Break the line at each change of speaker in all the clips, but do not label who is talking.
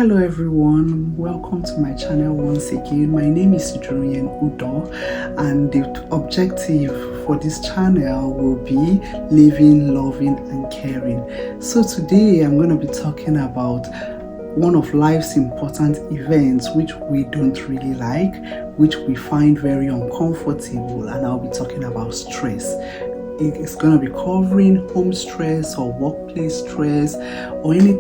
Hello everyone, welcome to my channel once again. My name is Julian Udo, and the objective for this channel will be living, loving and caring. So today I'm going to be talking about one of life's important events which we don't really like, which we find very uncomfortable, and I'll be talking about stress. It's going to be covering home stress or workplace stress or any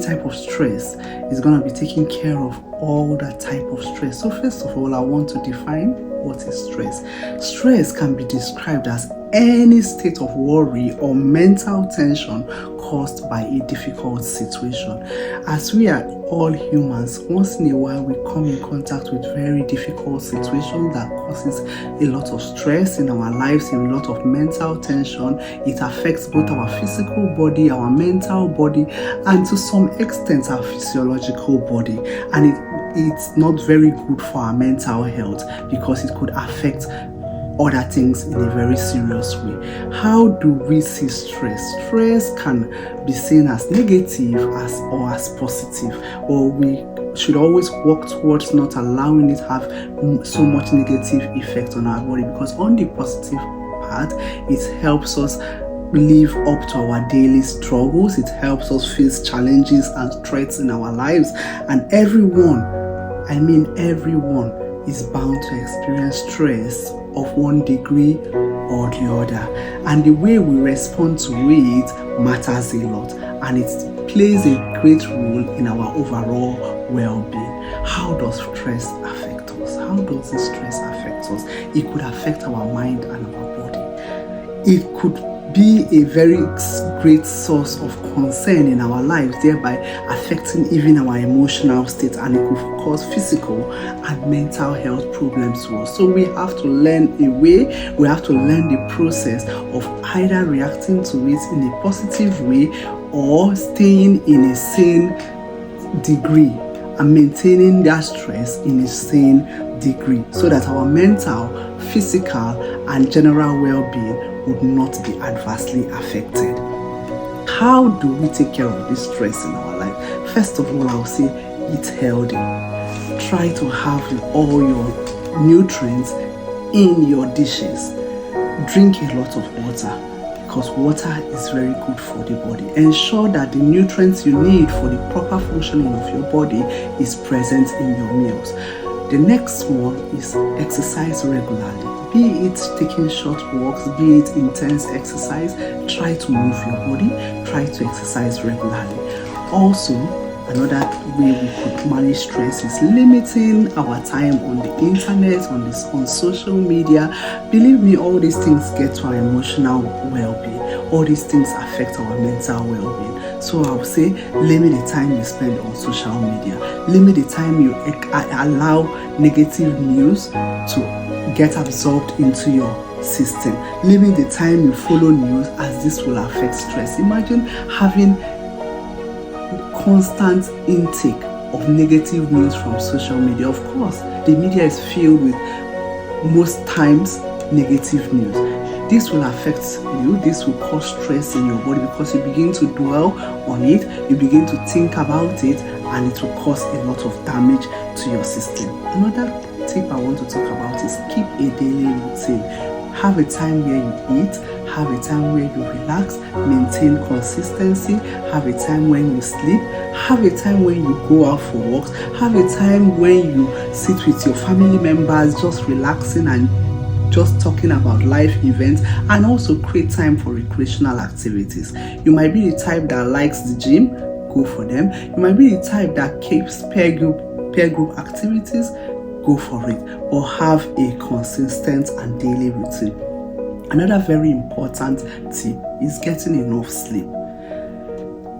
type of stress. Is going to be taking care of all that type of stress. So first of all, I want to define what is stress. Stress can be described as any state of worry or mental tension caused by a difficult situation. As we are all humans, once in a while we come in contact with very difficult situations that causes a lot of stress in our lives, a lot of mental tension. It affects both our physical body, our mental body, and to some extent our physiological body. And it's not very good for our mental health because it could affect other things in a very serious way. How do we see stress? Stress can be seen as negative or as positive, or we should always work towards not allowing it to have so much negative effect on our body, because on the positive part, it helps us live up to our daily struggles. It helps us face challenges and threats in our lives, and everyone is bound to experience stress of one degree or the other, and the way we respond to it matters a lot, and it plays a great role in our overall well-being. How does stress affect us? How does this stress affect us? It could affect our mind and our body. It could be a very great source of concern in our lives, thereby affecting even our emotional state, and it could cause physical and mental health problems to us. So we have to learn we have to learn the process of either reacting to it in a positive way or staying in a sane degree and maintaining that stress in a sane degree, so that our mental, physical and general well-being would not be adversely affected. How do we take care of this stress in our life? First of all, I'll say eat healthy. Try to have all your nutrients in your dishes. Drink a lot of water, because water is very good for the body. Ensure that the nutrients you need for the proper functioning of your body is present in your meals. The next one is exercise regularly. Be it taking short walks, be it intense exercise, try to move your body, try to exercise regularly. Also, another way we could manage stress is limiting our time on the internet, on social media. Believe me, all these things get to our emotional well-being. All these things affect our mental well-being. So I would say limit the time you spend on social media. Limit the time you allow negative news to get absorbed into your system. Limit the time you follow news, as this will affect stress. Imagine having constant intake of negative news from social media. Of course, the media is filled with most times negative news. This will affect you. This will cause stress in your body, because you begin to dwell on it, you begin to think about it, and it will cause a lot of damage to your system. Another tip I want to talk about is keep a daily routine. Have a time where you eat, have a time where you relax, maintain consistency, have a time when you sleep, have a time when you go out for walks, have a time when you sit with your family members just relaxing and just talking about life events, and also create time for recreational activities. You might be the type that likes the gym, go for them. You might be the type that keeps peer group activities, go for it, or have a consistent and daily routine. Another very important tip is getting enough sleep.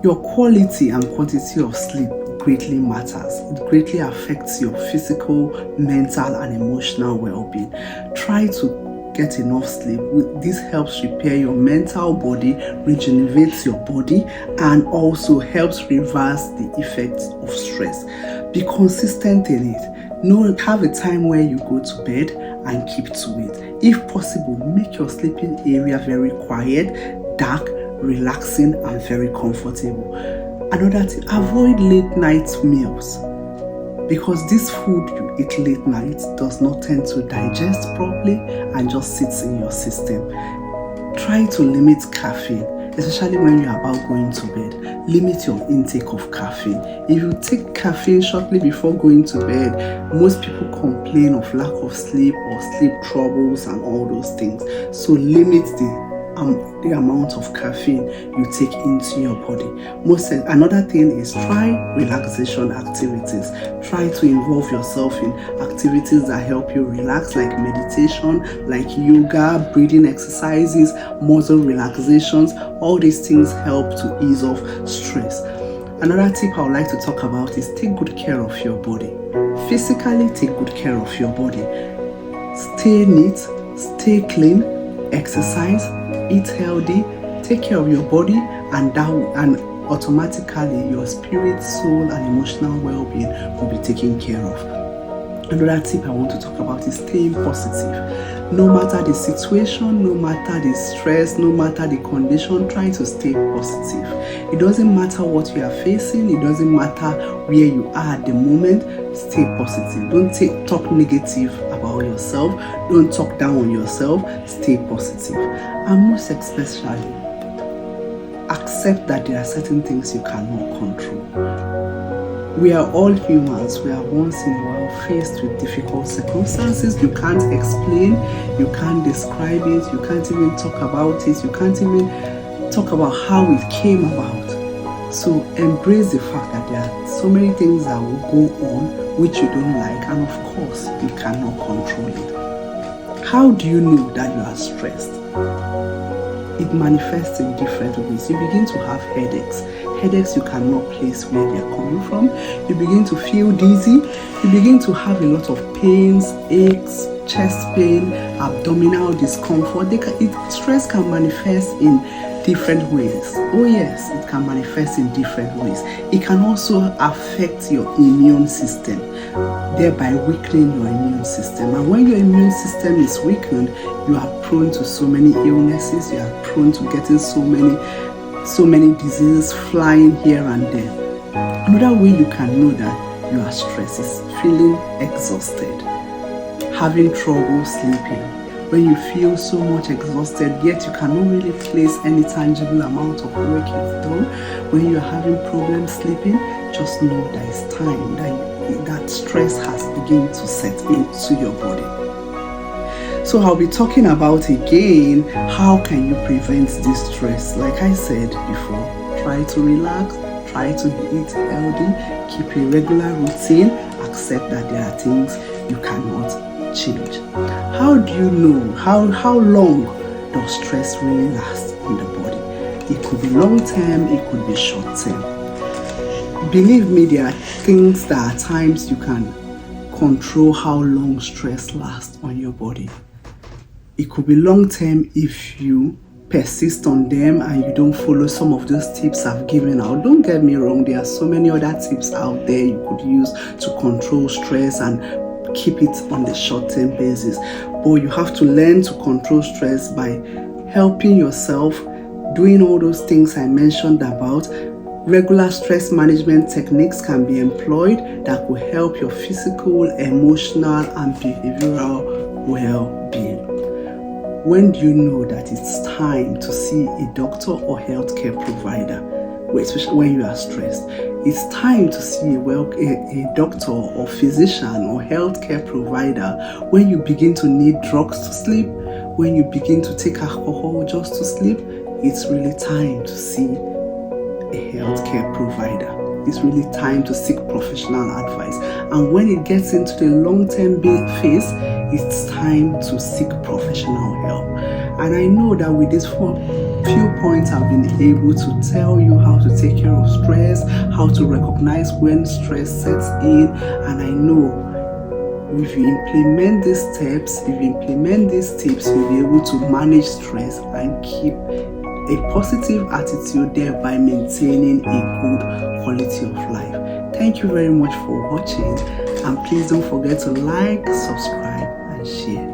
Your quality and quantity of sleep greatly matters. It greatly affects your physical, mental and emotional well-being. Try to get enough sleep. This helps repair your mental body, regenerates your body, and also helps reverse the effects of stress. Be consistent in it. Have a time where you go to bed and keep to it. If possible, make your sleeping area very quiet, dark, relaxing and very comfortable. Another thing, avoid late night meals, because this food you eat late night does not tend to digest properly and just sits in your system. Try to limit caffeine, especially when you're about going to bed. Limit your intake of caffeine. If you take caffeine shortly before going to bed, most people complain of lack of sleep or sleep troubles and all those things. So limit the amount of caffeine you take into your body. Another thing is, try relaxation activities. Try to involve yourself in activities that help you relax, like meditation, like yoga, breathing exercises, muscle relaxations. All these things help to ease off stress. Another tip I would like to talk about is take good care of your body. Physically, take good care of your body. Stay neat, stay clean, exercise, eat healthy, take care of your body, and automatically your spirit, soul, and emotional well-being will be taken care of. Another tip I want to talk about is staying positive. No matter the situation, no matter the stress, no matter the condition, try to stay positive. It doesn't matter what you are facing, it doesn't matter where you are at the moment, stay positive. Don't talk negative about yourself, don't talk down on yourself, stay positive. And most especially, accept that there are certain things you cannot control. We are all humans. We are once in a while faced with difficult circumstances. You can't explain, you can't describe it, you can't even talk about it, you can't even talk about how it came about. So embrace the fact that there are so many things that will go on which you don't like, and of course you cannot control it. How do you know that you are stressed? It manifests in different ways. You begin to have headaches you cannot place where they are coming from. You begin to feel dizzy. You begin to have a lot of pains, aches, chest pain, abdominal discomfort. Stress can manifest in different ways. Oh yes, it can manifest in different ways. It can also affect your immune system, thereby weakening your immune system. And when your immune system is weakened, you are prone to so many illnesses. You are prone to getting so many diseases flying here and there. Another way you can know that you are stressed is feeling exhausted, having trouble sleeping. When you feel so much exhausted, yet you cannot really place any tangible amount of work you've done. When you're having problems sleeping, just know that it's time that stress has begun to set into your body. So I'll be talking about again, how can you prevent this stress? Like I said before, try to relax, try to eat healthy, keep a regular routine, accept that there are things you cannot change. How do you know how long does stress really last in the body? It could be long term, it could be short term. Believe me, there are things that at times you can control how long stress lasts on your body. It could be long term if you persist on them and you don't follow some of those tips I've given out. Don't get me wrong, there are so many other tips out there you could use to control stress and keep it on the short-term basis. But you have to learn to control stress by helping yourself, doing all those things I mentioned about. Regular stress management techniques can be employed that will help your physical, emotional, and behavioral well-being. When do you know that it's time to see a doctor or healthcare provider? Especially when you are stressed, it's time to see a doctor or physician or healthcare provider when you begin to need drugs to sleep, when you begin to take alcohol just to sleep. It's really time to see a healthcare provider. It's really time to seek professional advice. And when it gets into the long-term phase, it's time to seek professional help. And I know that with these few points, I've been able to tell you how to take care of stress, how to recognize when stress sets in. And I know if you implement these steps, if you implement these tips, you'll be able to manage stress and keep a positive attitude, thereby maintaining a good quality of life. Thank you very much for watching, and please don't forget to like, subscribe, and share.